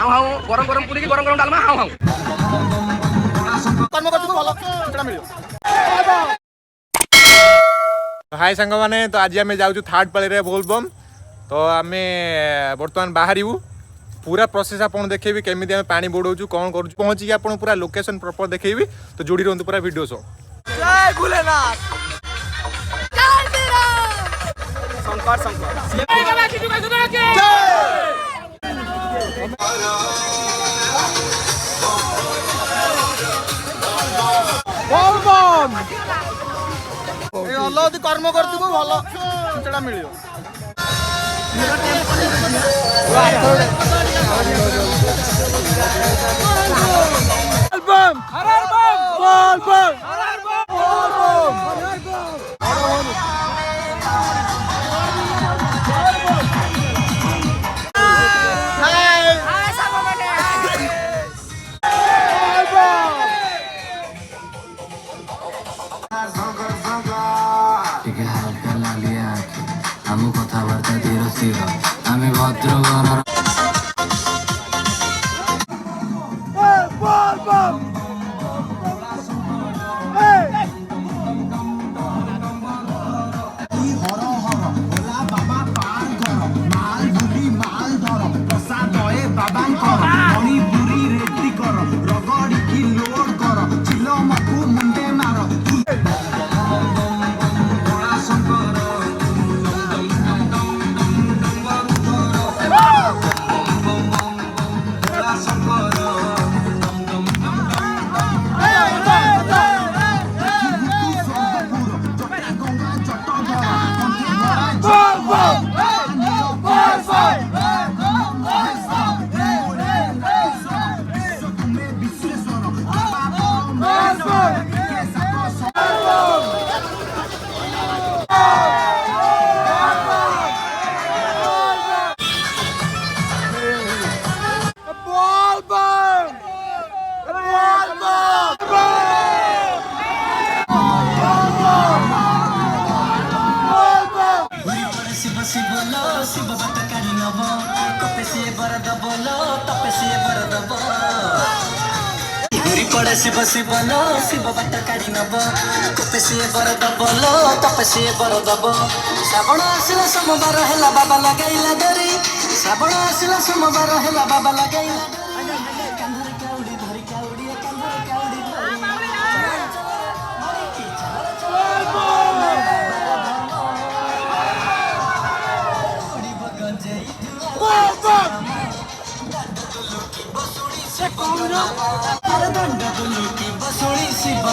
How how गरम गरम पूरी की गरम गरम डालमा हाउ हाउ कर्म करतु भलो सेटा मिलियो। हाय सांग माने तो आज आम जाऊँ थर्ड पाली रे बोलबम तो आम बर्तमान बाहर पूरा प्रोसेस आपन देखेबी केमी आम पानी बुड़ाऊँ कौन कर पहुँची आप पूरा लोकेशन प्रॉपर देखेबी तो जोड़ी रहतु पूरा वीडियो सो। जय भोलेनाथ शंकर शंकर बोलबम ए हल्ला यदि कर्म करथिबो भलो सेटा मिलियो। बोलबम हर हर बम बोलबम हर हर बम बोलबम हर हर बम आम कथबार्ता धीर स्थिर आम भद्रगर शिव शिव लो शिव बट काढ़ी नब कोपे सी बरद बोलो तपे सी बरद बो श्रावण आसिला सोमवार हेला बाबा लगाइला डोरी श्रावण आसिला सोमवार हेला बाबा लगाइला कांधर काउडी धरी काउडी कांधर काउडी दंड बुलुकी बसुड़ी शिव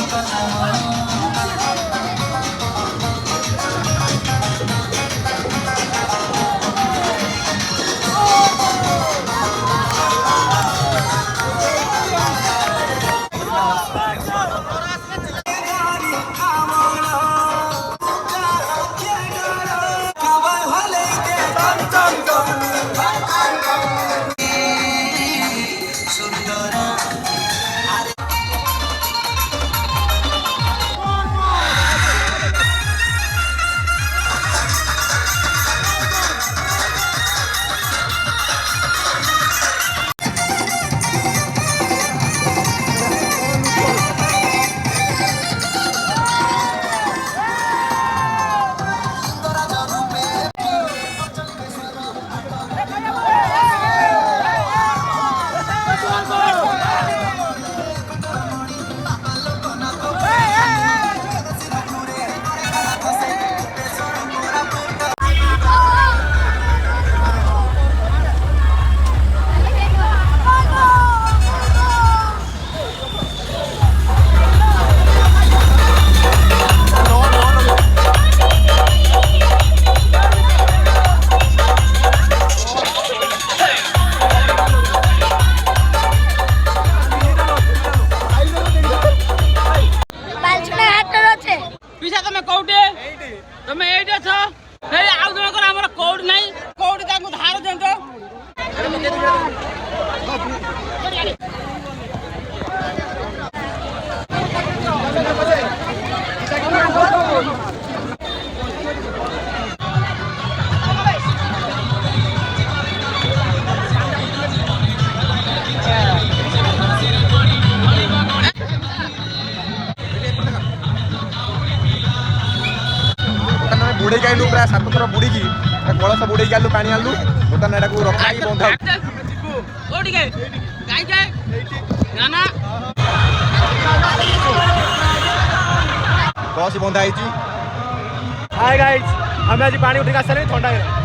ପକାଇଲୁ ପୁରା 7 ଥର ବୁଡ଼ିକି କଳସ ବୁଡ଼େଇକି ଆଣିଲୁ ପାଣି ଆଣିଲୁ ବର୍ତ୍ତମାନ ଏଟାକୁ ରଖାଇକି ବନ୍ଧା କଳସି ବନ୍ଧା ହେଇଛି। ହାଇ ଗାଇସ୍ ଆମେ ଆଜି ପାଣି ଉଠିକି ଆସିଲେ ଥଣ୍ଡା ହେଇଗଲା।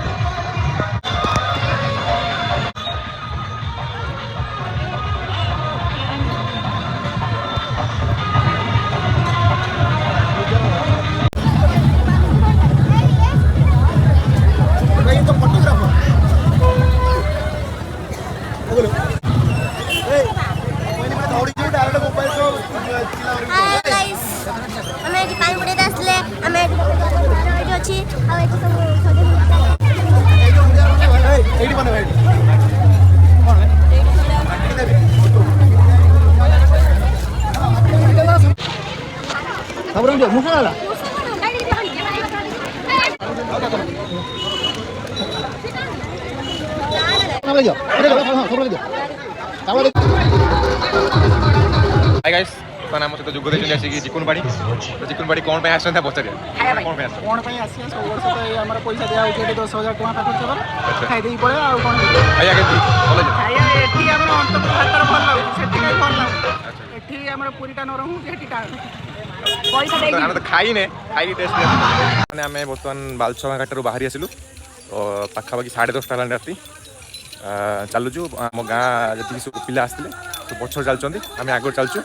ଆମେ ଏଠି ପାଣି ବୁଡ଼େଇକି ଆସିଲେ ଆମେ ଏଠି ଅଛି ଆଉ ଏଠି ସବୁ हाय गाइस तो नाम सहित जोग देछन आसी कि चिकुन बाड़ी तो चिकुन बाड़ी कोन पे आछन था पचारिया कोन पे आछन कोन पई आसी सब वर्ष तो हमर पैसा दिया होचे 10,000 टका खर्च कर खाइ देई पड़े आ कोन आया के बोले खाया एठी हमर अंत भातर भल लागु सेठी काय भल लागु एठी हमर पूरीटा न रहू सेठी का पैसा देई हम तो खाई ने खाई टेस्ट माने हमें वर्तमान बालछवा घाटरू बाहरी आसिलु तो पाखा बाकी 10:30 टा राती चलुचु आम गाँ जी सब पिला आसते तो पछर चलुँच आम आगे चलचु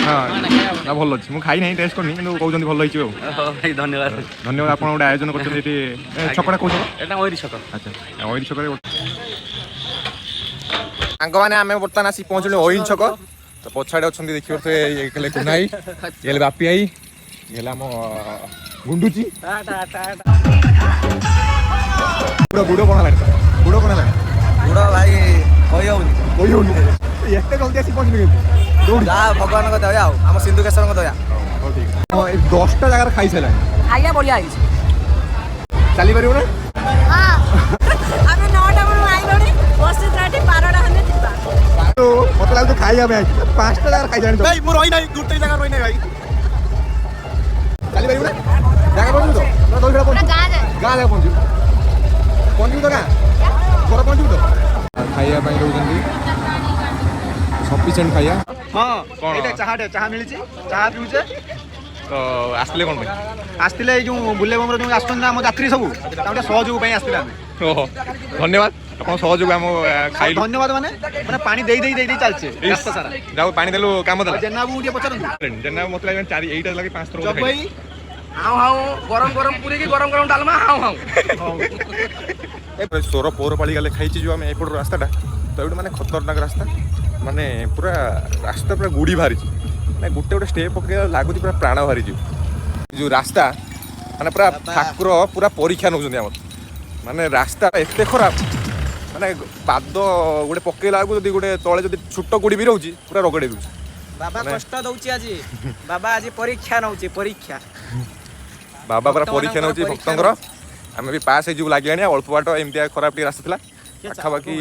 हाँ भल अच्छे मुझे खाई ना टेस्ट करनी कि कौन भल भाई धन्यवाद धन्यवाद आप गोटे आयोजन कर छकटा कौन छक अच्छा ओइल छक सांग मैंने आम बर्तमान आसी पहुँचलु ओइल छक तो पछाड़े अच्छा देखिए ये कुनाई ये बापी आई ये आम गुंडुची बुड़ कौन है बुड़ कौन है बुड़ भाई कही होनी एत जल्दी आसी पहुँचलु भगवान को दया आम सिंधुकेश्वर को दया 10टा जगह खाई सारा खाइया बढ़िया चली पार ना ଆମେ 9ଟା ବେଳୁ ଆଇଲଣି ବସିtraଟି 12ଟା ହେଲେ ଯିବା मत लगे तो खाई 5टा जगह खाई जानी भाई मु रही नहीं गुटे जगह रही नहीं भाई चली पार ना जगह पहुँचू तो दौड़ा पहुँचू गाँ जगह पहुँचू तो गाँ घर पहुँचू तो खाइया दौरान सफिशिएंट खाइया हाँ कौन? एटा चाहा मिली चाहा पिउचे तो आसले कौन आसले जो बुले बमर जो आसन आम यात्री सब तांटे सहयोग पई आसले ओहो धन्यवाद आप सहयोग आम खाई धन्यवाद माने माने पानी देई देई देई देई चलचे रास्ता सारा जाओ पानी देलु काम देला जेनाबू उठे पचरन जेना मत लगे 4 8 लगे 5 थर जब भाई हाउ हाउ गरम गरम पूरी की गरम गरम डालमा हाउ हाउ 16 पौरपाली गले खाई जो आम एपट रास्ताटा तो ये माने खतरनाक रास्ता माने पूरा रास्ता पूरा गुड़ी बाहरी ना गोटे गोटे स्टेप पके लगुच पूरा प्राण बाहरी जो रास्ता माने पूरा ठाकुर पूरा परीक्षा नौ माने रास्ता एत खराब माने पाद गोटे पकेला जब गोटे तले जब छोट गुड़ी भी रोचे पूरा रगड़े दूसरी बाबा कष्ट दउची आज बाबा आज परीक्षा नउची परीक्षा बाबा पूरा परीक्षा नौ भक्तर आम भी पास हो लगे अल्प बाट एमती खराब रास्ता था पाखापाखि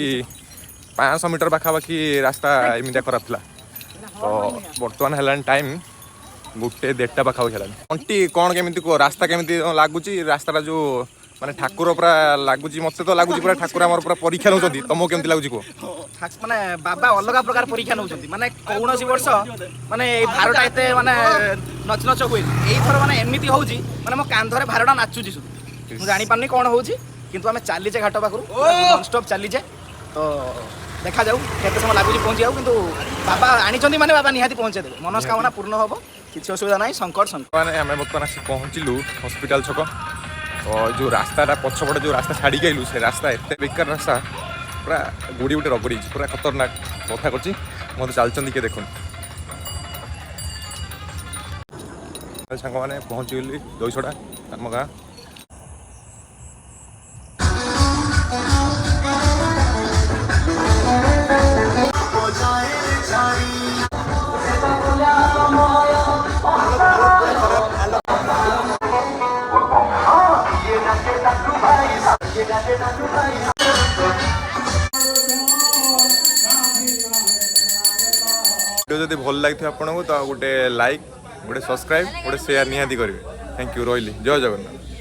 500 मीटर पाखापाखि रास्ता एमती खराब था तो बर्तमान है टाइम 1:30 पाखापाखि है अंटी कौन केमी रास्ता केमी लगुच रास्ता जो माने ठाकुर पूरा लगुच मत तो लगुच पूरा ठाकुर आम पूरा परीक्षा नौ तुमको केमती लगुच कह माने बाबा अलग प्रकार परीक्षा नउचंती माने कौन सी वर्ष माने ए भारटा एते माने नच नच हुए एई थर माने एमिति होउची माने मो कांधरे भारटा नाचुची सु मु जानि पानी कोन होउची किंतु आमे चाली जे घाट पाखरु नॉन स्टॉप चाली जे तो देखा जाऊ केते समय लागुची पहुंची जाऊ किंतु बाबा आनी चंदी माने बाबा निहाती पहुंचे देबे मनस्कामना पूर्ण होबो किछि असुविधा नाही संकट माने आमे बर्तमान आसी पहुंचिलु हॉस्पिटल छक तो जो रास्ताटा पछपटे जो रास्ता छाड़ी गलु से रास्ता एत बेकार रास्ता पूरा गुड़ी गुटे रगड़ी पूरा खतरनाक कथा करछि मत चलचंदी के देखुन सांग मैंने पहुँची गली दईसड़ा आम गाँ वीडियो जदि भल लगी आपको तो गोटे लाइक गोटे सब्सक्राइब गोटे शेयर निहाती करेंगे थैंक यू रही जय जगन्नाथ।